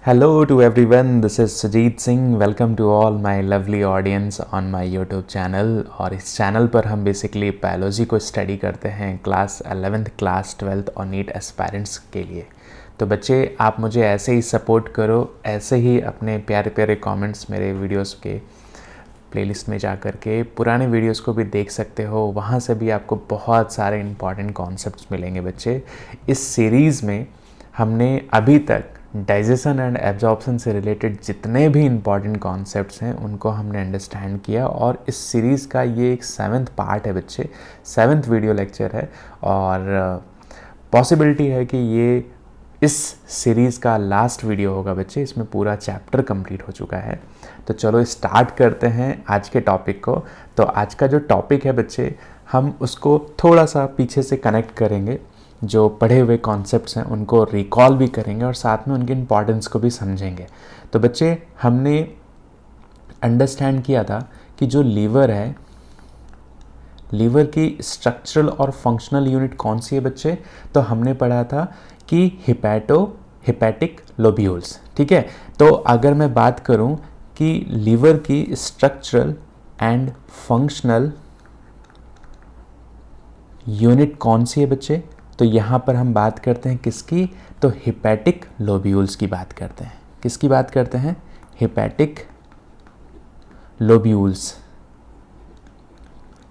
Hello to everyone, this is Sujit Singh. Welcome to all my lovely audience on my YouTube channel. और इस channel पर हम basically biology को study करते हैं क्लास 11th क्लास 12th और NEET aspirants के लिए। तो बच्चे आप मुझे ऐसे ही सपोर्ट करो, ऐसे ही अपने प्यारे प्यारे कमेंट्स मेरे वीडियोस के प्लेलिस्ट में जा कर के पुराने वीडियोस को भी देख सकते हो। वहाँ से भी आपको बहुत सारे इंपॉर्टेंट कॉन्सेप्ट्स मिलेंगे बच्चे। इस सीरीज़ में हमने अभी तक डाइजेशन एंड एब्जॉर्प्शन से रिलेटेड जितने भी इम्पॉर्टेंट कॉन्सेप्ट्स हैं उनको हमने अंडरस्टैंड किया और इस सीरीज़ का ये एक 7th पार्ट है बच्चे, 7th वीडियो लेक्चर है और पॉसिबिलिटी है कि ये इस सीरीज़ का लास्ट वीडियो होगा बच्चे। इसमें पूरा चैप्टर कंप्लीट हो चुका है। तो चलो स्टार्ट करते हैं आज के टॉपिक को। तो आज का जो टॉपिक है बच्चे, हम उसको थोड़ा सा पीछे से कनेक्ट करेंगे, जो पढ़े हुए कॉन्सेप्ट्स हैं उनको रिकॉल भी करेंगे और साथ में उनकी इम्पॉर्टेंस को भी समझेंगे। तो बच्चे हमने अंडरस्टैंड किया था कि जो लीवर है, लीवर की स्ट्रक्चरल और फंक्शनल यूनिट कौन सी है बच्चे? तो हमने पढ़ा था कि हिपैटिक लोब्यूल्स। ठीक है, तो अगर मैं बात करूं कि लीवर की स्ट्रक्चरल एंड फंक्शनल यूनिट कौन सी है बच्चे, तो यहाँ पर हम बात करते हैं किसकी? तो हिपैटिक लोब्यूल्स की बात करते हैं। किसकी बात करते हैं? Hepatic lobules.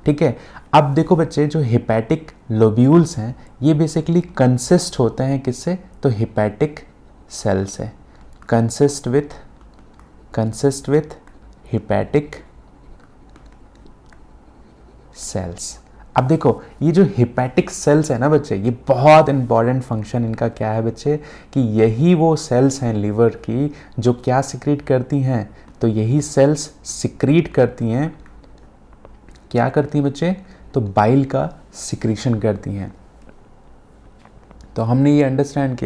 ठीक है, अब देखो बच्चे, जो हिपैटिक लोब्यूल्स हैं ये बेसिकली कंसिस्ट होते हैं किससे? तो हिपैटिक सेल से। Consist with hepatic sales. अब देखो, ये जो हिपैटिक सेल्स है ना बच्चे, ये बहुत इंपॉर्टेंट फंक्शन इनका क्या है बच्चे, कि यही वो सेल्स हैं लीवर की जो क्या सिक्रीट करती हैं? तो यही सेल्स सिक्रीट करती हैं, क्या करती हैं बच्चे? तो बाइल का सिक्रीशन करती हैं। तो हमने ये अंडरस्टैंड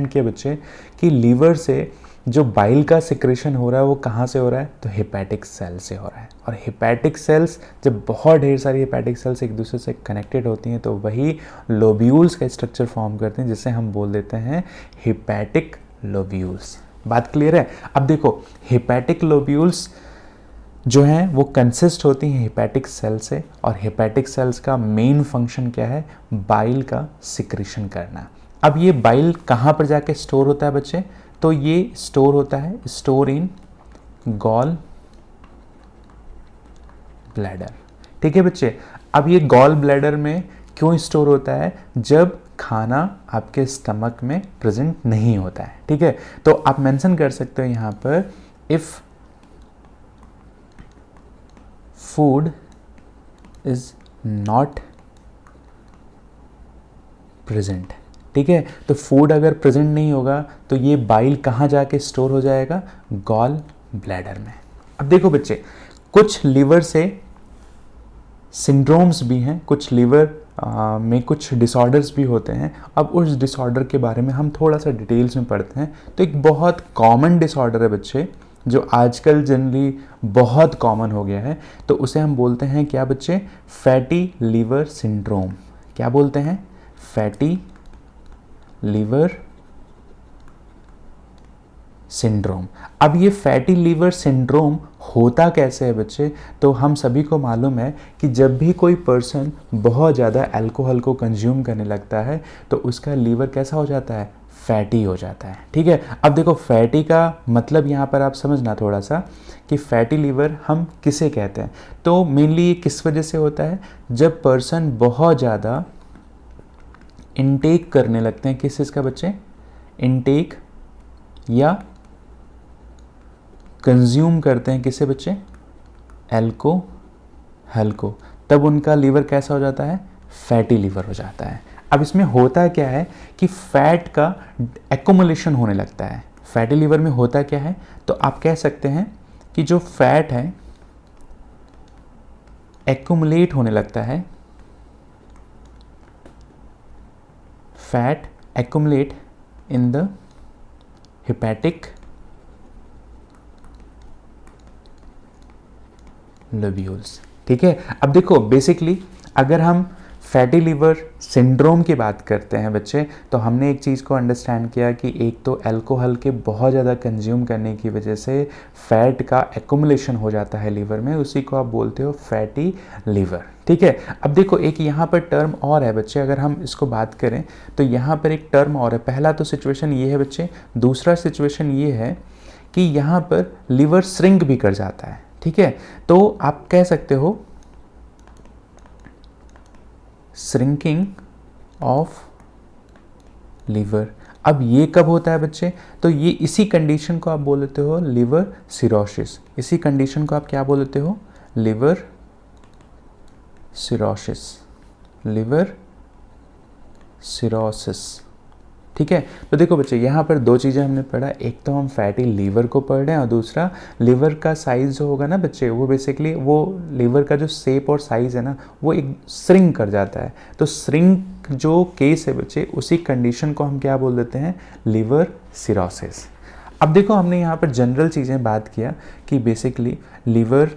किया बच्चे कि लीवर से जो बाइल का सिक्रेशन हो रहा है वो कहाँ से हो रहा है? तो हिपैटिक सेल से हो रहा है। और हिपैटिक सेल्स, जब बहुत ढेर सारी हिपैटिक सेल्स एक दूसरे से कनेक्टेड होती हैं तो वही लोब्यूल्स का स्ट्रक्चर फॉर्म करते हैं, जिसे हम बोल देते हैं हिपैटिक लोब्यूल्स। बात क्लियर है? अब देखो, हिपैटिक लोब्यूल्स जो हैं वो कंसिस्ट होती हैं हिपैटिक सेल से, और हिपैटिक सेल्स का मेन फंक्शन क्या है? बाइल का सिक्रेशन करना। अब ये बाइल कहाँ पर जाके स्टोर होता है बच्चे? तो ये स्टोर होता है, स्टोर इन गॉल ब्लैडर। ठीक है बच्चे, अब ये गॉल ब्लैडर में क्यों स्टोर होता है? जब खाना आपके स्टमक में प्रेजेंट नहीं होता है। ठीक है, तो आप मेंशन कर सकते हो यहां पर, if food is not present. ठीक है, तो फूड अगर प्रेजेंट नहीं होगा तो ये बाइल कहाँ जाके स्टोर हो जाएगा? गॉल ब्लैडर में। अब देखो बच्चे, कुछ लीवर से सिंड्रोम्स भी हैं, कुछ लीवर में कुछ डिसऑर्डर्स भी होते हैं। अब उस डिसऑर्डर के बारे में हम थोड़ा सा डिटेल्स में पढ़ते हैं। तो एक बहुत कॉमन डिसऑर्डर है बच्चे, जो आजकल जनरली बहुत कॉमन हो गया है, तो उसे हम बोलते हैं क्या बच्चे? Fatty liver syndrome. क्या बोलते हैं? Fatty liver syndrome. अब ये फैटी लीवर सिंड्रोम होता कैसे है बच्चे? तो हम सभी को मालूम है कि जब भी कोई पर्सन बहुत ज़्यादा अल्कोहल को कंज्यूम करने लगता है तो उसका लीवर कैसा हो जाता है? फैटी हो जाता है। ठीक है, अब देखो, फैटी का मतलब यहाँ पर आप समझना थोड़ा सा कि फैटी लीवर हम किसे कहते हैं। तो मेनली ये किस वजह से होता है? जब पर्सन बहुत ज़्यादा इनटेक करने लगते हैं। किस चीज़ का बच्चे? इनटेक या कंज्यूम करते हैं किसे बच्चे? अल्कोहल को। तब उनका लीवर कैसा हो जाता है? फैटी लीवर हो जाता है। अब इसमें होता क्या है कि फैट का एक्युमुलेशन होने लगता है। फैटी लीवर में होता क्या है? तो आप कह सकते हैं कि जो फैट है एक्युमुलेट होने लगता है। Fat accumulate in the hepatic lobules. ठीक है, अब देखो बेसिकली अगर हम फैटी लीवर सिंड्रोम की बात करते हैं बच्चे, तो हमने एक चीज़ को अंडरस्टैंड किया कि एक तो अल्कोहल के बहुत ज़्यादा कंज्यूम करने की वजह से फैट का एक्युमुलेशन हो जाता है लीवर में, उसी को आप बोलते हो फैटी लीवर। ठीक है, अब देखो एक यहाँ पर टर्म और है बच्चे, अगर हम इसको बात करें तो यहाँ पर एक टर्म और है। पहला तो सिचुएशन ये है बच्चे, दूसरा सिचुएशन ये है कि यहाँ पर लीवर श्रिंक भी कर जाता है। ठीक है, तो आप कह सकते हो श्रिंकिंग ऑफ लीवर। अब ये कब होता है बच्चे, तो ये इसी कंडीशन को आप बोलते हो लिवर सिरोसिस। इसी कंडीशन को आप क्या बोलते हो, लिवर सिरोसिस, लिवर सिरोसिस। ठीक है, तो देखो बच्चे यहाँ पर दो चीज़ें हमने पढ़ा, एक तो हम फैटी लीवर को पढ़ रहे हैं और दूसरा लिवर का साइज़ जो होगा ना बच्चे, वो बेसिकली वो लिवर का जो शेप और साइज़ है ना वो एक श्रिंक कर जाता है। तो श्रिंक जो केस है बच्चे, उसी कंडीशन को हम क्या बोल देते हैं, लिवर सिरोसिस। अब देखो हमने यहाँ पर जनरल चीज़ें बात किया कि बेसिकली लीवर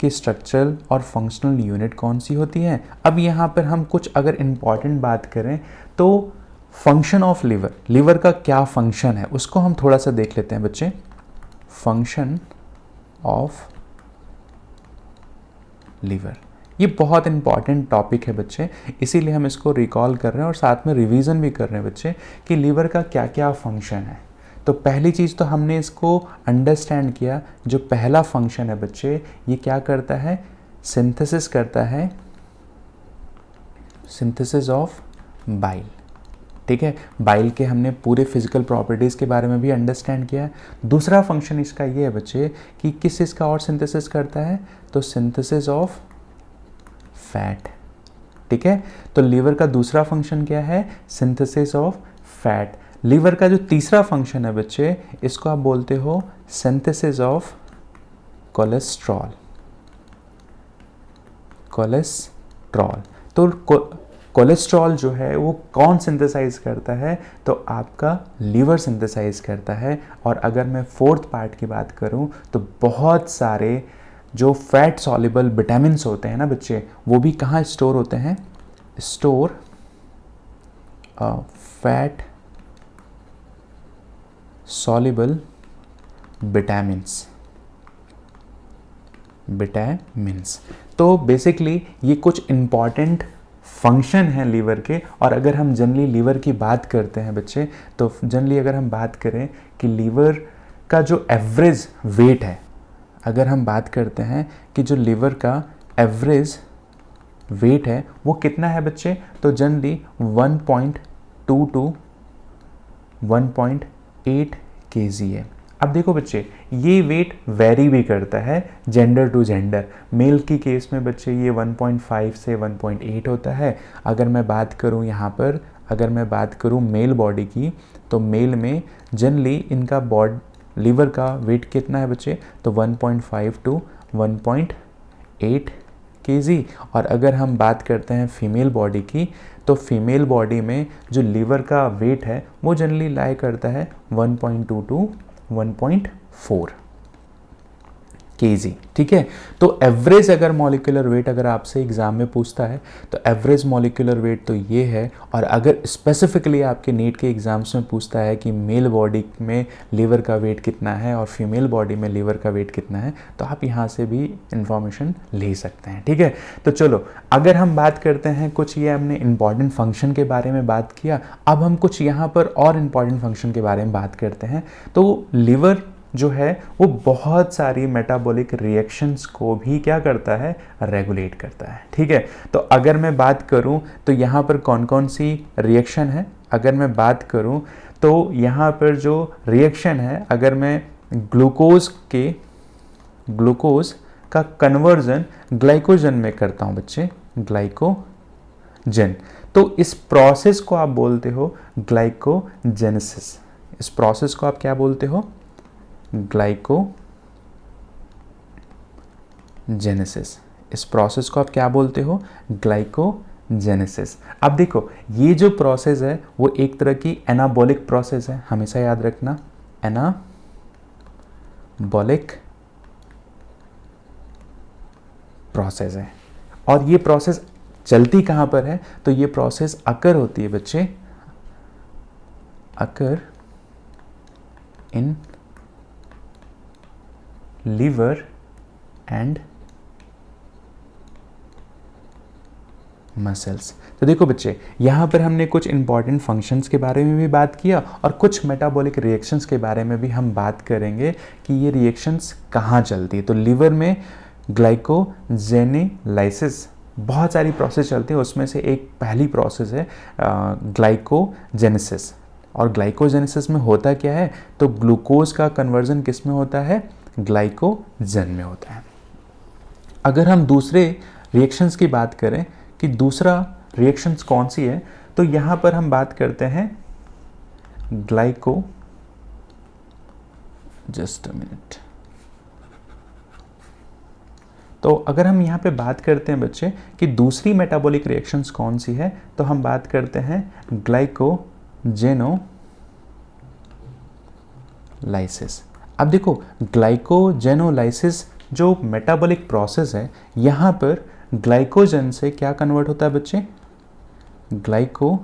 की स्ट्रक्चरल और फंक्शनल यूनिट कौन सी होती है। अब यहाँ पर हम कुछ अगर इम्पॉर्टेंट बात करें तो फंक्शन ऑफ लिवर, लिवर का क्या फंक्शन है उसको हम थोड़ा सा देख लेते हैं बच्चे। फंक्शन ऑफ लिवर, ये बहुत इंपॉर्टेंट टॉपिक है बच्चे, इसीलिए हम इसको रिकॉल कर रहे हैं और साथ में रिवीजन भी कर रहे हैं बच्चे कि लिवर का क्या क्या फंक्शन है। तो पहली चीज़ तो हमने इसको अंडरस्टैंड किया, जो पहला फंक्शन है बच्चे ये क्या करता है, सिंथेसिस करता है, सिंथेसिस ऑफ बाइल। ठीक है, बाइल के हमने पूरे फिजिकल प्रॉपर्टीज़ के बारे में भी अंडरस्टैंड किया है। दूसरा फंक्शन इसका ये है बच्चे कि किस चीज़ का और सिंथेसिस करता है, तो सिंथेसिस ऑफ फैट। ठीक है, तो लीवर का दूसरा फंक्शन क्या है, सिंथेसिस ऑफ फैट। लीवर का जो तीसरा फंक्शन है बच्चे, इसको आप बोलते हो सिंथेसिस ऑफ कोलेस्ट्रॉल, कोलेस्ट्रॉल। तो कोलेस्ट्रॉल जो है वो कौन सिंथेसाइज करता है, तो आपका लीवर सिंथेसाइज करता है। और अगर मैं फोर्थ पार्ट की बात करूं तो बहुत सारे जो फैट सॉल्युबल विटामिन्स होते हैं ना बच्चे, वो भी कहाँ स्टोर होते हैं, store fat soluble vitamins, vitamins. तो बेसिकली ये कुछ इम्पॉर्टेंट फंक्शन है लीवर के। और अगर हम जनरली लीवर की बात करते हैं बच्चे, तो जनरली अगर हम बात करें कि लीवर का जो एवरेज वेट है, अगर हम बात करते हैं कि जो लीवर का एवरेज वेट है वो कितना है बच्चे, तो जनरली 1.2 to 1.8 kg है। अब देखो बच्चे ये वेट वेरी भी करता है जेंडर टू जेंडर। मेल की केस में बच्चे ये 1.5 से 1.8 होता है। अगर मैं बात करूँ यहाँ पर, अगर मैं बात करूँ मेल बॉडी की, तो मेल में जनरली इनका लीवर का वेट कितना है बच्चे, तो 1.5 to 1.8 kg। और अगर हम बात करते हैं फीमेल बॉडी की, तो फीमेल बॉडी में जो लीवर का वेट है वो जनरली लाई करता है 1.2 to 1.4 kg। ठीक है, तो एवरेज अगर मॉलिक्यूलर वेट अगर आपसे एग्जाम में पूछता है तो एवरेज मॉलिक्यूलर वेट तो ये है। और अगर स्पेसिफिकली आपके नीट के एग्जाम्स में पूछता है कि मेल बॉडी में लीवर का वेट कितना है और फीमेल बॉडी में लीवर का वेट कितना है, तो आप यहाँ से भी इंफॉर्मेशन ले सकते हैं। ठीक है, तो चलो अगर हम बात करते हैं, कुछ ये हमने इंपॉर्टेंट फंक्शन के बारे में बात किया, अब हम कुछ यहाँ पर और इम्पॉर्टेंट फंक्शन के बारे में बात करते हैं। तो लीवर जो है वो बहुत सारी मेटाबॉलिक रिएक्शंस को भी क्या करता है, रेगुलेट करता है। ठीक है, तो अगर मैं बात करूं तो यहाँ पर कौन कौन सी रिएक्शन है, अगर मैं बात करूं तो यहाँ पर जो रिएक्शन है, अगर मैं ग्लूकोज का कन्वर्जन ग्लाइकोजन में करता हूँ बच्चे, ग्लाइकोजन, तो इस प्रोसेस को आप बोलते हो ग्लाइकोजेनेसिस। इस प्रोसेस को आप क्या बोलते हो, ग्लाइकोजेनेसिस। इस प्रोसेस को आप क्या बोलते हो, ग्लाइकोजेनेसिस। अब देखो ये जो प्रोसेस है वो एक तरह की एनाबॉलिक प्रोसेस है, हमेशा याद रखना, एनाबॉलिक प्रोसेस है। और ये प्रोसेस चलती कहाँ पर है, तो ये प्रोसेस अकर होती है बच्चे, अकर इन लिवर एंड मसल्स। तो देखो बच्चे, यहाँ पर हमने कुछ इंपॉर्टेंट फंक्शंस के बारे में भी बात किया और कुछ मेटाबॉलिक रिएक्शंस के बारे में भी हम बात करेंगे कि ये रिएक्शंस कहाँ चलती है। तो लिवर में ग्लाइकोजेनेलाइसिस बहुत सारी प्रोसेस चलती है, उसमें से एक पहली प्रोसेस है ग्लाइकोजेनेसिस। और ग्लाइकोजेनेसिस में होता क्या है, तो ग्लूकोज का कन्वर्जन किस में होता है, ग्लाइकोजन में होता है। अगर हम दूसरे रिएक्शंस की बात करें कि दूसरा रिएक्शंस कौन सी है, तो यहाँ पर हम बात करते हैं जस्ट अ मिनट। तो अगर हम यहाँ पे बात करते हैं बच्चे कि दूसरी मेटाबॉलिक रिएक्शंस कौन सी है, तो हम बात करते हैं ग्लाइकोजेनोलाइसिस। अब देखो, ग्लाइकोजेनोलाइसिस जो मेटाबॉलिक प्रोसेस है, यहाँ पर ग्लाइकोजन से क्या कन्वर्ट होता है बच्चे, ग्लाइकोजन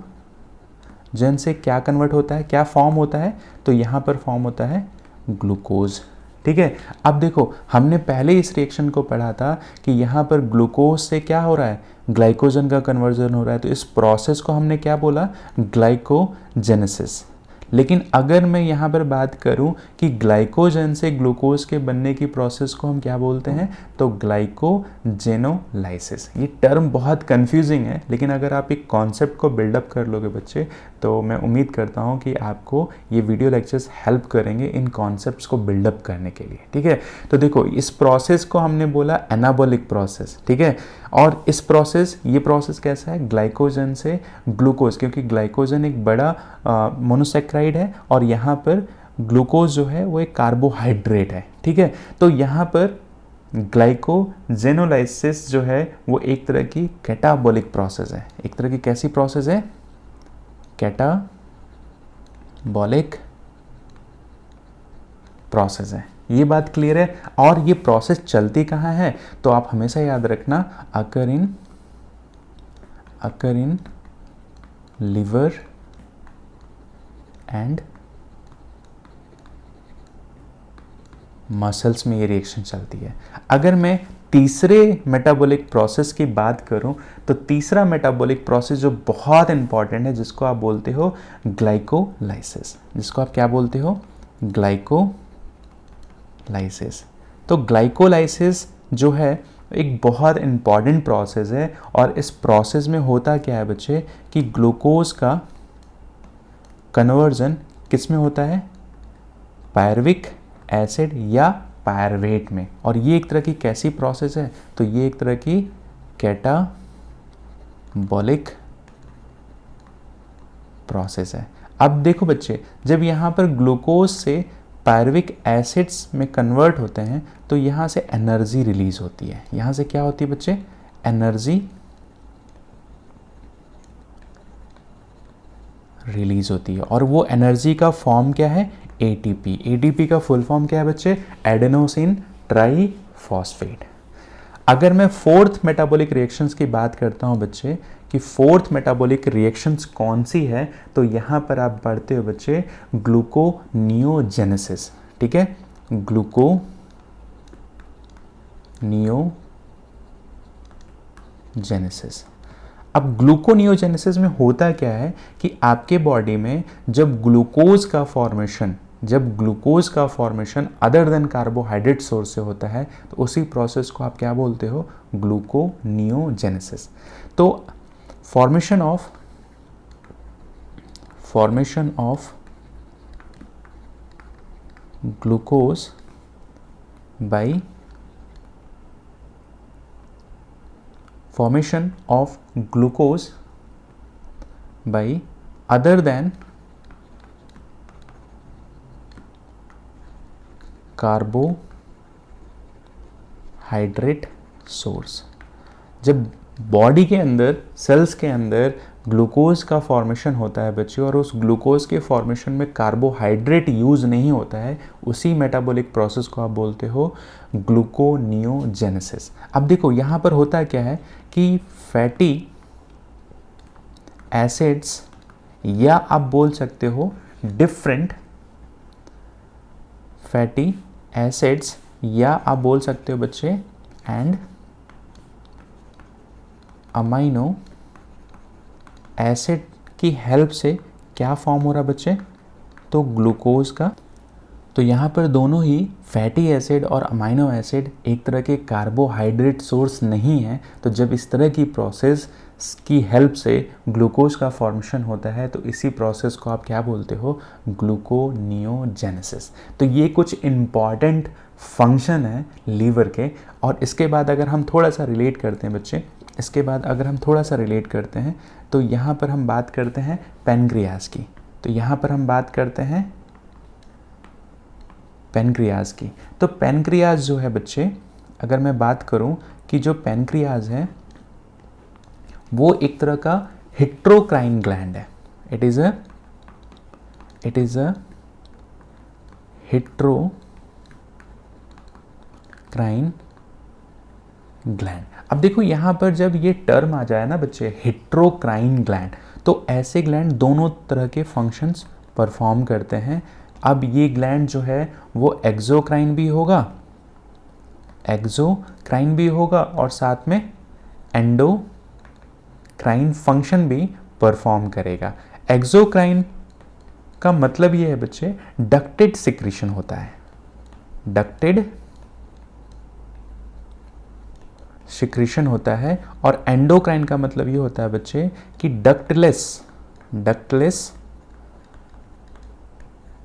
से क्या कन्वर्ट होता है, क्या फॉर्म होता है, तो यहाँ पर फॉर्म होता है ग्लूकोज। ठीक है। अब देखो, हमने पहले इस रिएक्शन को पढ़ा था कि यहाँ पर ग्लूकोज से क्या हो रहा है, ग्लाइकोजन का कन्वर्जन हो रहा है। तो इस प्रोसेस को हमने क्या बोला, ग्लाइकोजेनेसिस। लेकिन अगर मैं यहाँ पर बात करूँ कि ग्लाइकोजन से ग्लूकोज के बनने की प्रोसेस को हम क्या बोलते हैं, तो ग्लाइकोजेनोलाइसिस। ये टर्म बहुत कंफ्यूजिंग है, लेकिन अगर आप एक कॉन्सेप्ट को बिल्डअप कर लोगे बच्चे, तो मैं उम्मीद करता हूँ कि आपको ये वीडियो लेक्चर्स हेल्प करेंगे इन कॉन्सेप्ट्स को बिल्डअप करने के लिए। ठीक है। तो देखो, इस प्रोसेस को हमने बोला एनाबॉलिक प्रोसेस। ठीक है। और ये प्रोसेस कैसा है, ग्लाइकोजन से ग्लूकोज, क्योंकि ग्लाइकोजन एक बड़ा मोनोसेक्राइड है और यहाँ पर ग्लूकोज जो है वो एक कार्बोहाइड्रेट है। ठीक है। तो यहाँ पर ग्लाइकोजेनोलाइसिस जो है वो एक तरह की कैटाबॉलिक प्रोसेस है। एक तरह की कैसी प्रोसेस है, कैटाबॉलिक प्रोसेस है। ये बात क्लियर है। और ये प्रोसेस चलती कहाँ है, तो आप हमेशा याद रखना, अकर इन लिवर एंड मसल्स में ये रिएक्शन चलती है। अगर मैं तीसरे मेटाबॉलिक प्रोसेस की बात करूं, तो तीसरा मेटाबॉलिक प्रोसेस जो बहुत इंपॉर्टेंट है, जिसको आप बोलते हो ग्लाइकोलाइसिस, जिसको आप क्या बोलते हो, ग्लाइकोलाइसिस। तो ग्लाइकोलाइसिस जो है एक बहुत इंपॉर्टेंट प्रोसेस है। और इस प्रोसेस में होता क्या है बच्चे कि ग्लूकोज का कन्वर्जन किस में होता है, पायरुविक एसिड या पायरवेट में। और ये एक तरह की कैसी प्रोसेस है, तो ये एक तरह की कैटाबॉलिक प्रोसेस है। अब देखो बच्चे, जब यहाँ पर ग्लूकोज से पायरुविक एसिड्स में कन्वर्ट होते हैं, तो यहाँ से एनर्जी रिलीज होती है। यहाँ से क्या होती है बच्चे, एनर्जी रिलीज होती है। और वो एनर्जी का फॉर्म क्या है, एटीपी। एटीपी का फुल फॉर्म क्या है बच्चे, एडेनोसिन ट्राईफॉस्फेट। अगर मैं फोर्थ मेटाबॉलिक रिएक्शंस की बात करता हूं बच्चे कि फोर्थ मेटाबॉलिक रिएक्शंस कौन सी है, तो यहां पर आप पढ़ते हो बच्चे ग्लूकोनियोजेनेसिस। ठीक है, ग्लूकोनियोजेनेसिस। अब ग्लूकोनियोजेनेसिस में होता क्या है कि आपके बॉडी में जब ग्लूकोज का formation other than carbohydrate source से होता है, तो उसी प्रोसेस को आप क्या बोलते हो, ग्लूकोनियोजेनेसिस। तो formation of glucose by formation of glucose by other than carbohydrate source। जब बॉडी के अंदर, सेल्स के अंदर ग्लूकोज का फॉर्मेशन होता है बच्चे, और उस ग्लूकोज के फॉर्मेशन में कार्बोहाइड्रेट यूज़ नहीं होता है, उसी मेटाबॉलिक प्रोसेस को आप बोलते हो ग्लूकोनियोजेनेसिस। अब देखो यहाँ पर होता क्या है कि फैटी एसिड्स, या आप बोल सकते हो डिफरेंट फैटी एसिड्स, या आप बोल सकते हो बच्चे एंड अमाइनो एसिड की हेल्प से क्या फॉर्म हो रहा है बच्चे, तो ग्लूकोज का। तो यहाँ पर दोनों ही फैटी एसिड और अमाइनो एसिड एक तरह के कार्बोहाइड्रेट सोर्स नहीं है, तो जब इस तरह की प्रोसेस की हेल्प से ग्लूकोज का फॉर्मेशन होता है तो इसी प्रोसेस को आप क्या बोलते हो, ग्लूकोनियोजेनेसिस। तो ये कुछ इम्पॉर्टेंट फंक्शन है लीवर के। और इसके बाद अगर हम थोड़ा सा रिलेट करते हैं बच्चे, इसके बाद अगर हम थोड़ा सा रिलेट करते हैं तो यहाँ पर हम बात करते हैं पैनक्रियाज की। तो यहाँ पर हम बात करते हैं पैनक्रियाज की। तो पैनक्रियाज जो है बच्चे, अगर मैं बात करूं कि जो पैनक्रियाज है वो एक तरह का हिट्रोक्राइन ग्लैंड है। It is a heterocrine gland. अब देखो यहाँ पर जब ये टर्म आ जाए ना बच्चे, हिट्रोक्राइन ग्लैंड, तो ऐसे ग्लैंड दोनों तरह के फंक्शंस परफॉर्म करते हैं। अब ये ग्लैंड जो है वो एक्सोक्राइन भी होगा और साथ में एंडोक्राइन फंक्शन भी परफॉर्म करेगा। एक्सोक्राइन का मतलब ये है बच्चे डक्टेड सिक्रीशन होता है, डक्टेड सिक्रीशन होता है। और एंडोक्राइन का मतलब ये होता है बच्चे कि डक्टलेस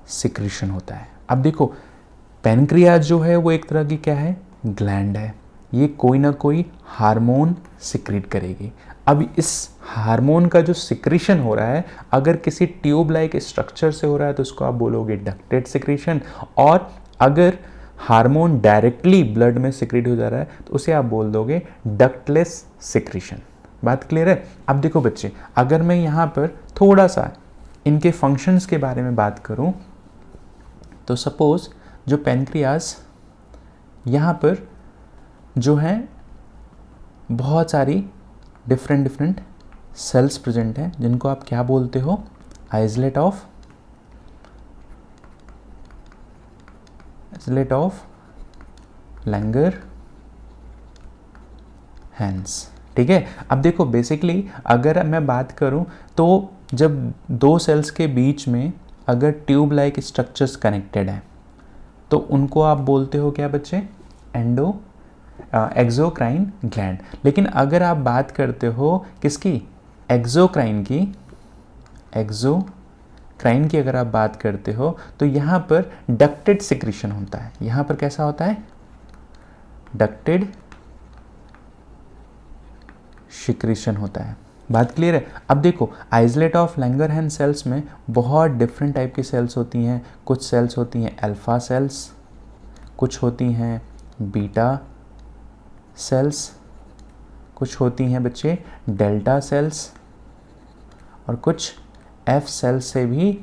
सिक्रीशन होता है। अब देखो पैनक्रियाज जो है वो एक तरह की क्या है, ग्लैंड है। ये कोई ना कोई हार्मोन सिक्रीट करेगी। अब इस हार्मोन का जो सिक्रीशन हो रहा है अगर किसी ट्यूब लाइक स्ट्रक्चर से हो रहा है तो उसको आप बोलोगे डक्टेड सिक्रीशन, और अगर हार्मोन डायरेक्टली ब्लड में सिक्रीट हो जा रहा है तो उसे आप बोल दोगे डक्टलेस सिक्रीशन। बात क्लियर है। अब देखो बच्चे, अगर मैं यहाँ पर थोड़ा सा इनके फंक्शंस के बारे में बात करूँ तो सपोज जो पैनक्रियाज यहाँ पर जो है बहुत सारी डिफरेंट सेल्स प्रेजेंट हैं जिनको आप क्या बोलते हो, आइसलेट ऑफ लैंगरहैंस। ठीक है। अब देखो बेसिकली अगर मैं बात करूं तो जब दो सेल्स के बीच में अगर ट्यूब लाइक स्ट्रक्चर्स कनेक्टेड हैं तो उनको आप बोलते हो क्या बच्चे, एक्सोक्राइन ग्लैंड। लेकिन अगर आप बात करते हो किसकी, एक्सोक्राइन की अगर आप बात करते हो तो यहाँ पर डक्टेड सिक्रीशन होता है। यहाँ पर कैसा होता है, डक्टेड सिक्रीशन होता है। बात क्लियर है। अब देखो आइसलेट ऑफ लैंगरहैंस सेल्स में बहुत डिफरेंट टाइप की सेल्स होती हैं। कुछ सेल्स होती हैं अल्फा सेल्स, कुछ होती हैं बीटा सेल्स, कुछ होती हैं बच्चे डेल्टा सेल्स, और कुछ एफ सेल्स से भी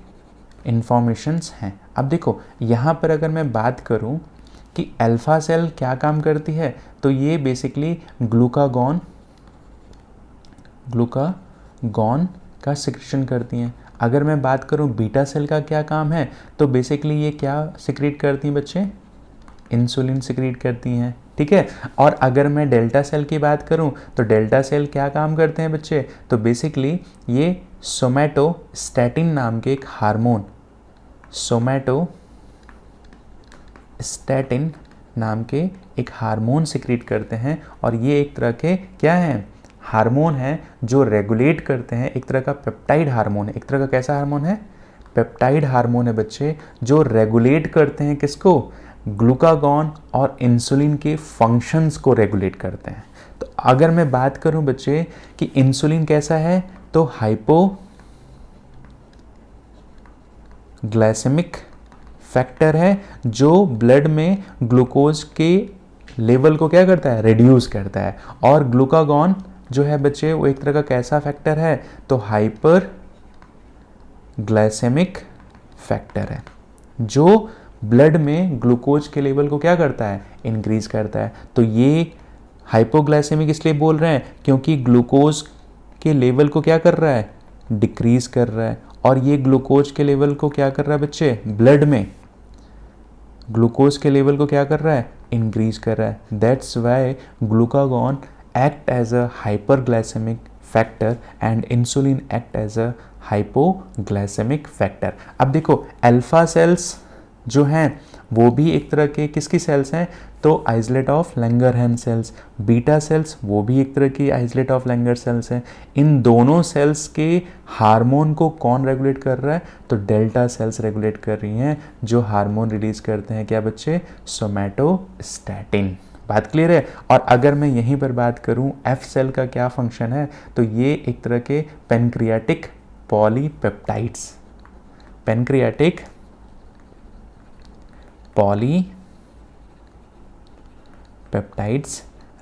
इंफॉर्मेशंस हैं। अब देखो यहाँ पर अगर मैं बात करूँ कि अल्फा सेल क्या काम करती है तो ये बेसिकली ग्लूकागॉन का सिक्रीशन करती हैं। अगर मैं बात करूँ बीटा सेल का क्या काम है तो बेसिकली ये क्या सिक्रीट करती हैं बच्चे, इंसुलिन सिक्रीट करती हैं। ठीक है। और अगर मैं डेल्टा सेल की बात करूं तो डेल्टा सेल क्या काम करते हैं बच्चे, तो बेसिकली ये सोमैटोस्टैटिन नाम के एक हार्मोन, सोमैटोस्टैटिन नाम के एक हार्मोन सिक्रीट करते हैं। और ये एक तरह के क्या हैं, हार्मोन है जो रेगुलेट करते हैं, एक तरह का पेप्टाइड हार्मोन है। एक तरह का कैसा हार्मोन है, पेप्टाइड हार्मोन है बच्चे, जो रेगुलेट करते हैं किसको, ग्लूकागॉन और इंसुलिन के फंक्शंस को रेगुलेट करते हैं। तो अगर मैं बात करूं बच्चे कि इंसुलिन कैसा है तो हाइपोग्लाइसेमिक फैक्टर है जो ब्लड में ग्लूकोज के लेवल को क्या करता है, रिड्यूस करता है। और ग्लूकागॉन जो है बच्चे वो एक तरह का कैसा फैक्टर है तो हाइपर ग्लाइसेमिक फैक्टर है जो ब्लड में ग्लूकोज के लेवल को क्या करता है, इंक्रीज करता है। तो ये हाइपोग्लाइसेमिक इसलिए बोल रहे हैं क्योंकि ग्लूकोज के लेवल को क्या कर रहा है, डिक्रीज कर रहा है, और ये ग्लूकोज के लेवल को क्या कर रहा है बच्चे, ब्लड में ग्लूकोज के लेवल को क्या कर रहा है, इंक्रीज कर रहा है। That's why glucagon act as a hyperglycaemic factor and insulin act as a hypoglycaemic factor. अब देखो अल्फा सेल्स जो हैं वो भी एक तरह के किसकी सेल्स हैं, तो isolate of Langerhans cells. Beta cells वो भी एक तरह की आइसोलेट ऑफ लैंगर सेल्स हैं। इन दोनों सेल्स के हार्मोन को कौन रेगुलेट कर रहा है, तो डेल्टा सेल्स रेगुलेट कर रही हैं, जो हार्मोन रिलीज करते हैं क्या बच्चे, सोमैटोस्टैटिन। बात क्लियर है। और अगर मैं यहीं पर बात करूं एफ सेल का क्या फंक्शन है, तो ये एक तरह के pancreatic polypeptides, pancreatic polypeptides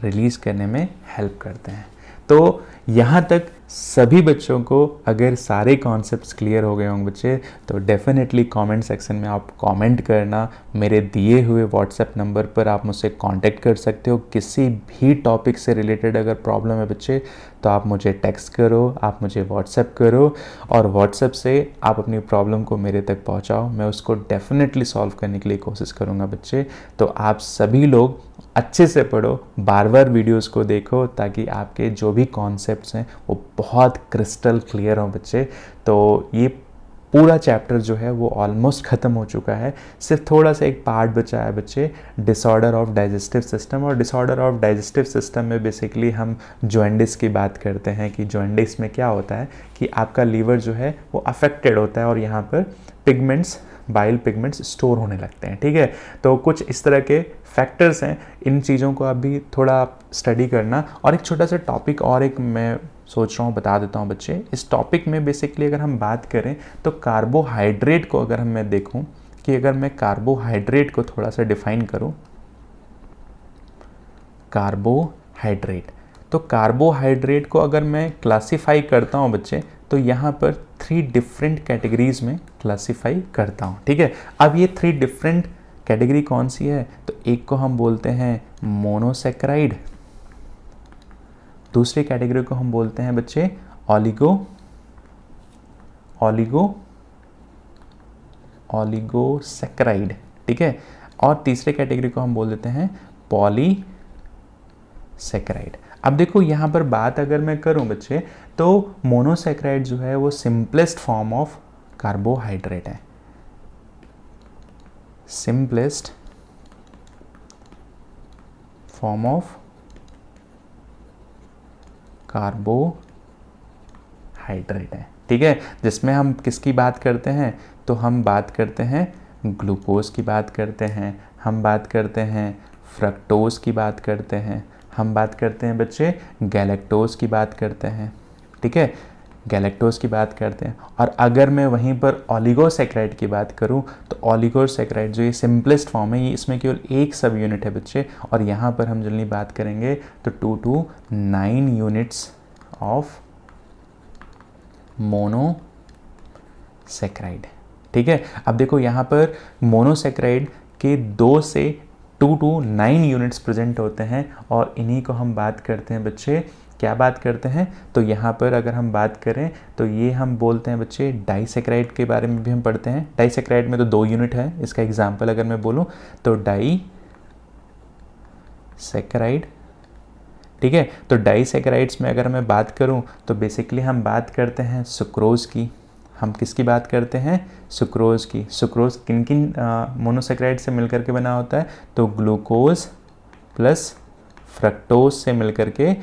release करने में हेल्प करते हैं। तो यहाँ तक सभी बच्चों को अगर सारे कॉन्सेप्ट्स क्लियर हो गए होंगे बच्चे, तो डेफिनेटली कमेंट सेक्शन में आप कमेंट करना। मेरे दिए हुए व्हाट्सएप नंबर पर आप मुझसे कांटेक्ट कर सकते हो। किसी भी टॉपिक से रिलेटेड अगर प्रॉब्लम है बच्चे, तो आप मुझे टेक्स्ट करो, आप मुझे व्हाट्सएप करो, और व्हाट्सएप से आप अपनी प्रॉब्लम को मेरे तक पहुंचाओ। मैं उसको डेफिनेटली सॉल्व करने के लिए कोशिश करूंगा बच्चे। तो आप सभी लोग अच्छे से पढ़ो, बार बार वीडियोस को देखो, ताकि आपके जो भी कॉन्सेप्ट्स हैं वो बहुत क्रिस्टल क्लियर हों बच्चे। तो ये पूरा चैप्टर जो है वो ऑलमोस्ट ख़त्म हो चुका है। सिर्फ थोड़ा सा एक पार्ट बचा है बच्चे, डिसऑर्डर ऑफ डाइजेस्टिव सिस्टम। और डिसऑर्डर ऑफ डाइजेस्टिव सिस्टम में बेसिकली हम जॉन्डिस की बात करते हैं कि जॉन्डिस में क्या होता है कि आपका लीवर जो है वो अफेक्टेड होता है, और यहाँ पर पिगमेंट्स, बाइल पिगमेंट्स स्टोर होने लगते हैं। ठीक है, तो कुछ इस तरह के फैक्टर्स हैं। इन चीज़ों को अभी थोड़ा स्टडी करना। और एक छोटा सा टॉपिक और एक मैं सोच रहा हूँ बता देता हूँ बच्चे। इस टॉपिक में बेसिकली अगर हम बात करें तो कार्बोहाइड्रेट को अगर मैं देखूँ कि अगर मैं कार्बोहाइड्रेट को थोड़ा सा डिफाइन करूँ, कार्बोहाइड्रेट, तो कार्बोहाइड्रेट को अगर मैं क्लासीफाई करता हूँ बच्चे, तो यहाँ पर 3 डिफरेंट कैटेगरीज में क्लासीफाई करता हूँ। ठीक है, अब ये 3 डिफरेंट कैटेगरी कौन सी है, तो एक को हम बोलते हैं मोनोसैकेराइड, दूसरी कैटेगरी को हम बोलते हैं बच्चे ऑलिगोसैकेराइड। ठीक है, और तीसरे कैटेगरी को हम बोल देते हैं पॉलीसैकेराइड। अब देखो यहाँ पर बात अगर मैं करूँ बच्चे, तो मोनोसैकेराइड जो है वो सिंपलेस्ट फॉर्म ऑफ कार्बोहाइड्रेट है, सिंपलेस्ट फॉर्म ऑफ कार्बोहाइड्रेट है। ठीक है, जिसमें हम किसकी बात करते हैं, तो हम बात करते हैं ग्लूकोज की बात करते हैं, हम बात करते हैं फ्रक्टोज की बात करते हैं, हम बात करते हैं बच्चे गैलेक्टोज की बात करते हैं। ठीक है, गैलेक्टोज की बात करते हैं। और अगर मैं वहीं पर ऑलिगोसैकेराइड की बात करूं, तो ऑलिगोसैकेराइड जो ये सिंपलेस्ट फॉर्म है, ये इसमें केवल एक सब यूनिट है बच्चे, और यहाँ पर हम जनरली बात करेंगे तो 2 to 9 यूनिट्स ऑफ मोनोसैकेराइड। ठीक है, अब देखो यहाँ पर मोनोसैकेराइड के 2 से 2 to 9 यूनिट्स प्रेजेंट होते हैं, और इन्हीं को हम बात करते हैं बच्चे, क्या बात करते हैं, तो यहाँ पर अगर हम बात करें तो ये हम बोलते हैं बच्चे डाइसैकेराइड के बारे में भी हम पढ़ते हैं। डाइसैकेराइड में तो 2 यूनिट है। इसका एग्जांपल अगर मैं बोलूँ तो डाइसैकेराइड। ठीक है, तो डाइसैकेराइड्स में अगर मैं बात करूँ तो बेसिकली हम बात करते हैं सुक्रोज की। हम किसकी बात करते हैं, सुक्रोज की। सुक्रोज किन किन मोनोसैकेराइड से मिलकर के बना होता है, तो ग्लूकोज प्लस फ्रक्टोज से मिलकर के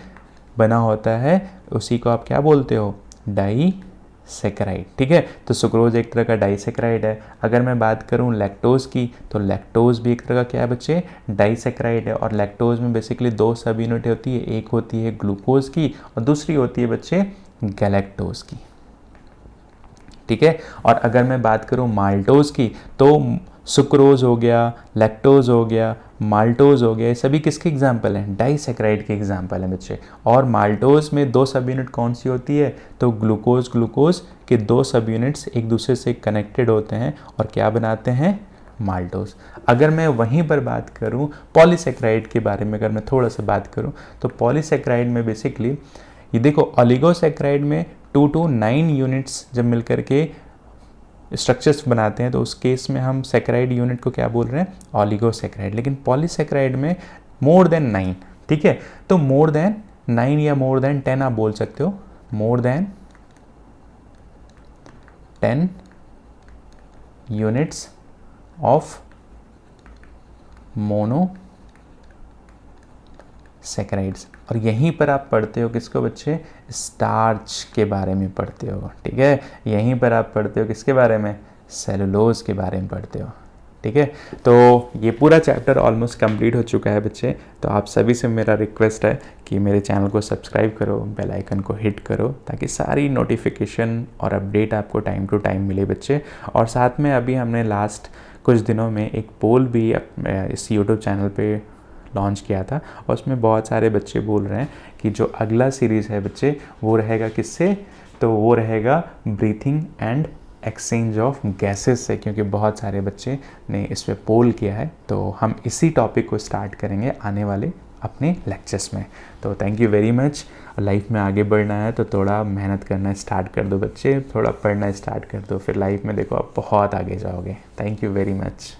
बना होता है, उसी को आप क्या बोलते हो, डाइसैकेराइड। ठीक है, तो सुक्रोज एक तरह का डाइसैकेराइड है। अगर मैं बात करूं लैक्टोज की, तो लैक्टोज भी एक तरह का क्या है बच्चे, डाइसैकेराइड है। और लैक्टोज में बेसिकली 2 सब यूनिट होती है, एक होती है ग्लूकोज की और दूसरी होती है बच्चे गैलेक्टोज की। ठीक है, और अगर मैं बात करूं माल्टोज की, तो सुक्रोज हो गया, लैक्टोज हो गया, माल्टोज हो गया, ये सभी किसके एग्जाम्पल हैं, डाइसैकेराइड के एग्जाम्पल हैं बच्चे। और माल्टोज में 2 सब यूनिट कौन सी होती है, तो ग्लूकोज के 2 सब यूनिट्स एक दूसरे से कनेक्टेड होते हैं और क्या बनाते हैं, माल्टोज। अगर मैं वहीं पर बात करूं पॉलीसैकेराइड के बारे में, अगर मैं थोड़ा सा बात करूं, तो पॉलीसैकेराइड में बेसिकली ये देखो, ऑलिगोसैकेराइड में 2 to 9 यूनिट्स जब मिलकर के स्ट्रक्चर्स बनाते हैं तो उस केस में हम सैकराइड यूनिट को क्या बोल रहे हैं, ऑलिगोसैकराइड। लेकिन पॉलीसैकराइड में मोर देन 9, ठीक है। तो मोर देन 9 या मोर देन 10 आप बोल सकते हो, more than 10 units of monosaccharides. और यहीं पर आप पढ़ते हो किसको बच्चे, स्टार्च के बारे में पढ़ते हो, ठीक है। यहीं पर आप पढ़ते हो किसके बारे में, सेलुलोज के बारे में पढ़ते हो, ठीक है। तो ये पूरा चैप्टर ऑलमोस्ट कंप्लीट हो चुका है बच्चे। तो आप सभी से मेरा रिक्वेस्ट है कि मेरे चैनल को सब्सक्राइब करो, बेल आइकन को हिट करो, ताकि सारी नोटिफिकेशन और अपडेट आपको टाइम टू टाइम मिले बच्चे। और साथ में अभी हमने लास्ट कुछ दिनों में एक पोल भी इस यूट्यूब चैनल पे लॉन्च किया था, और उसमें बहुत सारे बच्चे बोल रहे हैं कि जो अगला सीरीज़ है बच्चे वो रहेगा किससे, तो वो रहेगा breathing and exchange of gases से, क्योंकि बहुत सारे बच्चे ने इस पे पोल किया है। तो हम इसी टॉपिक को स्टार्ट करेंगे आने वाले अपने लेक्चर्स में। तो thank you very much. Life में आगे बढ़ना है तो थोड़ा मेहनत करना स्टार्ट कर दो बच्चे, थोड़ा पढ़ना स्टार्ट कर दो, फिर लाइफ में देखो आप बहुत आगे जाओगे। Thank you very much.